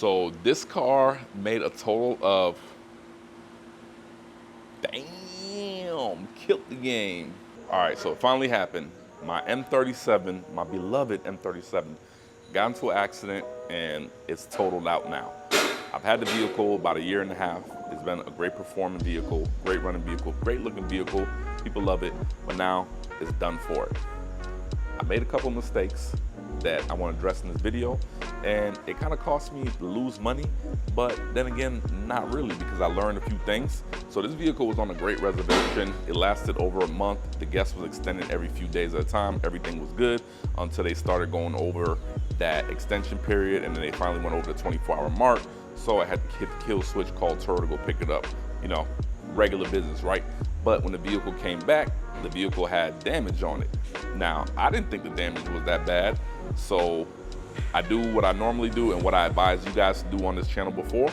So this car made a total of, damn, killed the game. All right, so it finally happened. My M37, my beloved M37, got into an accident and it's totaled out now. I've had the vehicle about a year and a half. It's been a great performing vehicle, great running vehicle, great looking vehicle. People love it, but now it's done for it. I made a couple mistakes that I want to address in this video, and it kind of cost me to lose money, but then again, not really, because I learned a few things. So this vehicle was on a great reservation. It lasted over a month. The guest was extended every few days at a time. Everything was good until they started going over that extension period, and then they finally went over the 24-hour mark. So I had to hit the kill switch, call Turo to go pick it up. You know, regular business, right? But when the vehicle came back, the vehicle had damage on it. Now, I didn't think the damage was that bad, so I do what I normally do and what I advise you guys to do on this channel before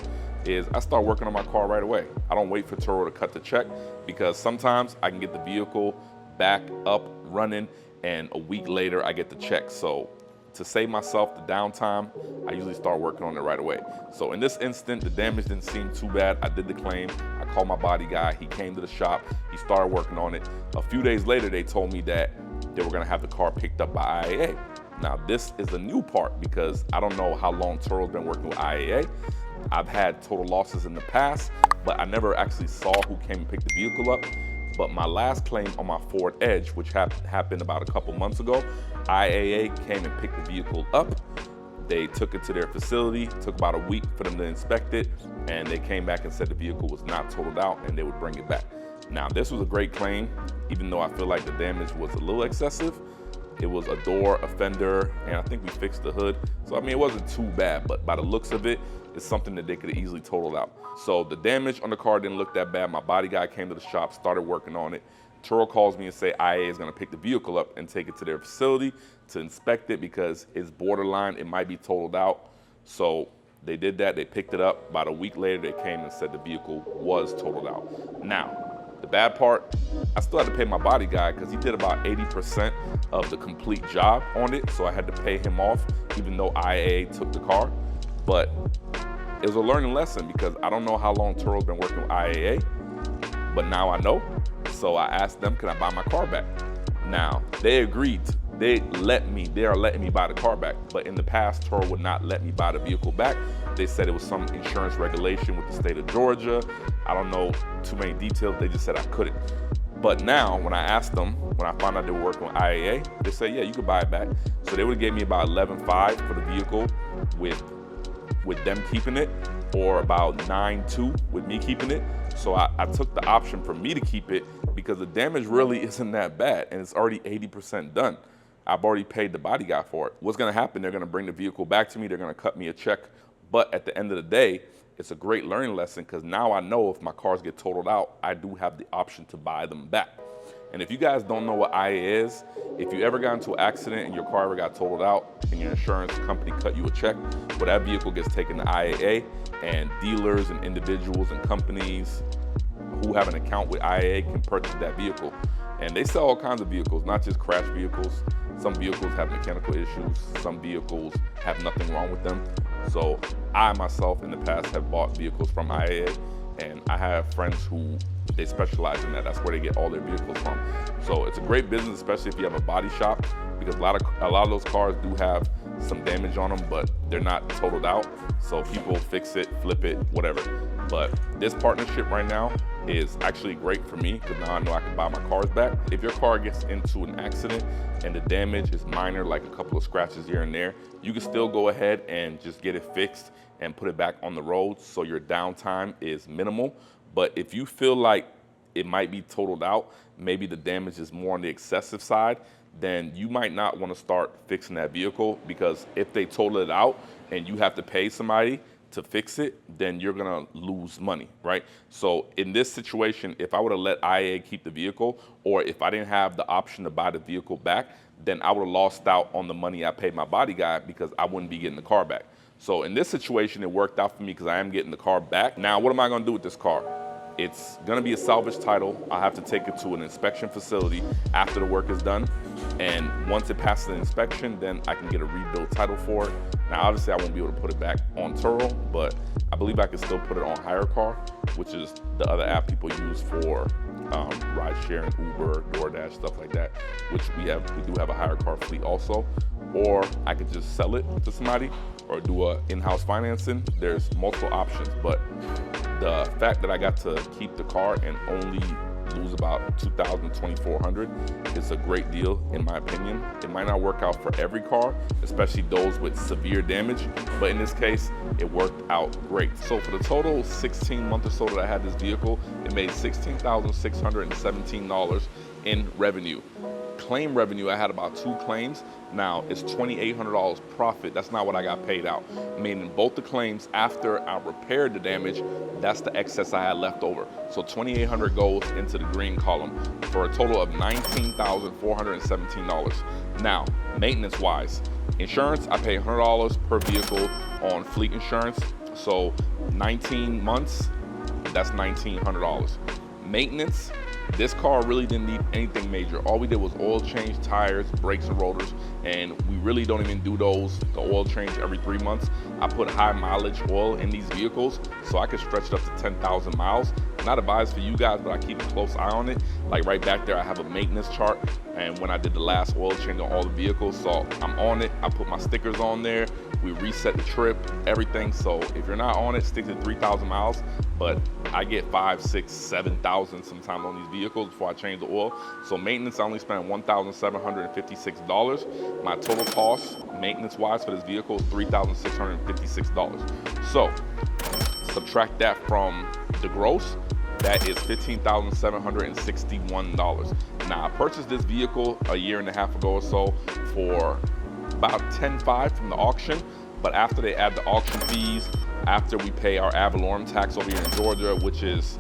is I start working on my car right away. I don't wait for Turo to cut the check, because sometimes I can get the vehicle back up running and a week later I get the check. So to save myself the downtime, I usually start working on it right away. So in this instant, the damage didn't seem too bad. I did the claim. I called my body guy. He came to the shop. He started working on it. A few days later, they told me that they were gonna have the car picked up by IAA. Now this is the new part, because I don't know how long Turo's been working with IAA. I've had total losses in the past, but I never actually saw who came and picked the vehicle up. But my last claim on my Ford Edge, which happened about a couple months ago, IAA came and picked the vehicle up. They took it to their facility, took about a week for them to inspect it, and they came back and said the vehicle was not totaled out and they would bring it back. Now, this was a great claim, even though I feel like the damage was a little excessive. It was a door, a fender, and I think we fixed the hood. So, I mean, it wasn't too bad, but by the looks of it, it's something that they could have easily totaled out. So the damage on the car didn't look that bad. My body guy came to the shop, started working on it. Turo calls me and say IAA is gonna pick the vehicle up and take it to their facility to inspect it, because it's borderline, it might be totaled out. So they did that, they picked it up. About a week later, they came and said the vehicle was totaled out. Now, the bad part, I still had to pay my body guy because he did about 80% of the complete job on it. So I had to pay him off, even though IAA took the car. But it was a learning lesson, because I don't know how long Turo's been working with IAA, but now I know. So I asked them, can I buy my car back? Now, they agreed. They are letting me buy the car back. But in the past, Turo would not let me buy the vehicle back. They said it was some insurance regulation with the state of Georgia. I don't know too many details. They just said I couldn't. But now, when I asked them, when I found out they were working with IAA, they said, yeah, you could buy it back. So they would have gave me about $11,500 for the vehicle with them keeping it, or about $9,200 with me keeping it. So I took the option for me to keep it, because the damage really isn't that bad and it's already 80% done. I've already paid the body guy for it. What's gonna happen, they're gonna bring the vehicle back to me, they're gonna cut me a check. But at the end of the day, it's a great learning lesson, because now I know if my cars get totaled out, I do have the option to buy them back. And if you guys don't know what IAA is, if you ever got into an accident and your car ever got totaled out and your insurance company cut you a check, well, that vehicle gets taken to IAA, and dealers and individuals and companies who have an account with IAA can purchase that vehicle. And they sell all kinds of vehicles, not just crash vehicles. Some vehicles have mechanical issues. Some vehicles have nothing wrong with them. So I myself in the past have bought vehicles from IAA, and I have friends who they specialize in that. That's where they get all their vehicles from. So it's a great business, especially if you have a body shop, because a lot of those cars do have some damage on them, but they're not totaled out. So people fix it, flip it, whatever. But this partnership right now is actually great for me, because now I know I can buy my cars back. If your car gets into an accident and the damage is minor, like a couple of scratches here and there, you can still go ahead and just get it fixed and put it back on the road, so your downtime is minimal. But if you feel like it might be totaled out, maybe the damage is more on the excessive side, then you might not want to start fixing that vehicle, because if they total it out and you have to pay somebody to fix it, then you're gonna lose money, right? So in this situation, if I would have let IAA keep the vehicle, or if I didn't have the option to buy the vehicle back, then I would have lost out on the money I paid my body guy, because I wouldn't be getting the car back. So in this situation, it worked out for me, because I am getting the car back. Now, what am I gonna do with this car? It's gonna be a salvage title. I have to take it to an inspection facility after the work is done. And once it passes the inspection, then I can get a rebuild title for it. Now, obviously I won't be able to put it back on Turo, but I believe I can still put it on HireCar, which is the other app people use for ride sharing, Uber, DoorDash, stuff like that, which we do have a HireCar fleet also. Or I could just sell it to somebody or do a in-house financing. There's multiple options, but the fact that I got to keep the car and only lose about $2,000 to $2,400 is a great deal in my opinion. It might not work out for every car, especially those with severe damage, but in this case, it worked out great. So for the total 16 months or so that I had this vehicle, it made $16,617 in revenue. Claim revenue, I had about 2 claims. Now it's $2,800 profit. That's not what I got paid out. Meaning both the claims after I repaired the damage, that's the excess I had left over. So $2,800 goes into the green column for a total of $19,417. Now, maintenance wise, insurance, I pay $100 per vehicle on fleet insurance. So 19 months, that's $1,900. Maintenance, this car really didn't need anything major. All we did was oil change, tires, brakes, and rotors, and we really don't even do the oil change every 3 months. I put high mileage oil in these vehicles so I could stretch it up to 10,000 miles. Not advised for you guys, but I keep a close eye on it. Like right back there, I have a maintenance chart, and when I did the last oil change on all the vehicles, so I'm on it. I put my stickers on there. We reset the trip, everything. So if you're not on it, stick to 3,000 miles. But I get 5, 6, 7,000 sometimes on these vehicles before I change the oil. So maintenance, I only spent $1,756. My total cost, maintenance-wise, for this vehicle is $3,656. So subtract that from the gross, that is $15,761. Now, I purchased this vehicle a year and a half ago or so for about $10,500 from the auction, but after they add the auction fees, after we pay our ad valorem tax over here in Georgia, which is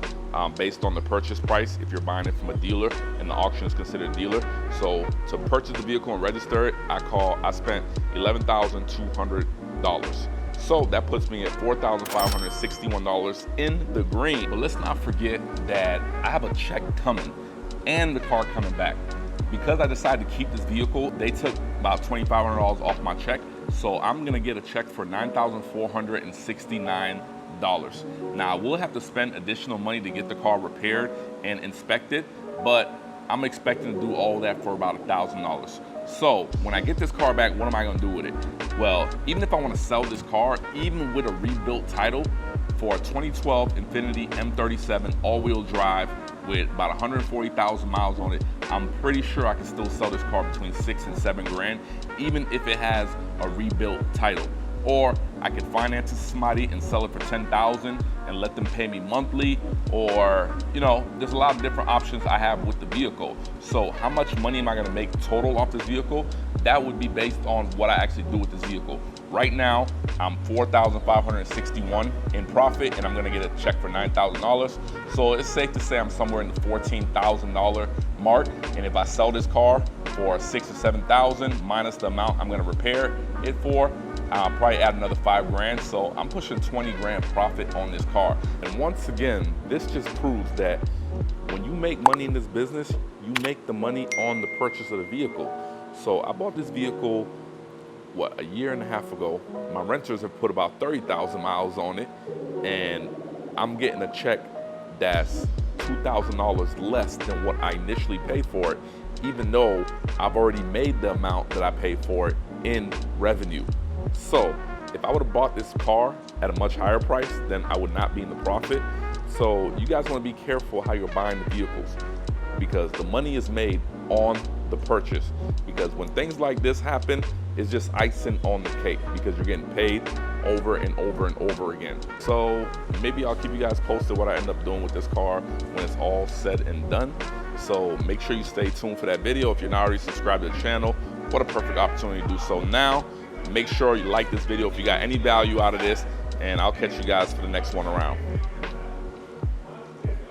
based on the purchase price if you're buying it from a dealer, and the auction is considered a dealer. So to purchase the vehicle and register it, I spent $11,200. So that puts me at $4,561 in the green. But let's not forget that I have a check coming and the car coming back. Because I decided to keep this vehicle, they took about $2,500 off my check. So I'm gonna get a check for $9,469. Now, I will have to spend additional money to get the car repaired and inspected, but I'm expecting to do all that for about $1,000. So when I get this car back, what am I gonna do with it? Well, even if I wanna sell this car, even with a rebuilt title, for a 2012 Infiniti M37 all-wheel drive with about 140,000 miles on it, I'm pretty sure I can still sell this car between $6,000 and $7,000, even if it has a rebuilt title. Or I could finance it to somebody and sell it for $10,000 and let them pay me monthly, or, you know, there's a lot of different options I have with the vehicle. So how much money am I gonna make total off this vehicle? That would be based on what I actually do with this vehicle. Right now, I'm $4,561 in profit, and I'm gonna get a check for $9,000. So it's safe to say I'm somewhere in the $14,000 mark. And if I sell this car for $6,000 or $7,000 minus the amount I'm gonna repair it for, I'll probably add another $5,000. So I'm pushing $20,000 profit on this car. And once again, this just proves that when you make money in this business, you make the money on the purchase of the vehicle. So I bought this vehicle, a year and a half ago. My renters have put about 30,000 miles on it, and I'm getting a check that's $2,000 less than what I initially paid for it, even though I've already made the amount that I paid for it in revenue. So if I would have bought this car at a much higher price, then I would not be in the profit. So you guys want to be careful how you're buying the vehicles, because the money is made on the purchase. Because when things like this happen, it's just icing on the cake, because you're getting paid over and over and over again. So maybe I'll keep you guys posted what I end up doing with this car when it's all said and done. So make sure you stay tuned for that video. If you're not already subscribed to the channel, what a perfect opportunity to do so now. Make sure you like this video if you got any value out of this, and I'll catch you guys for the next one around.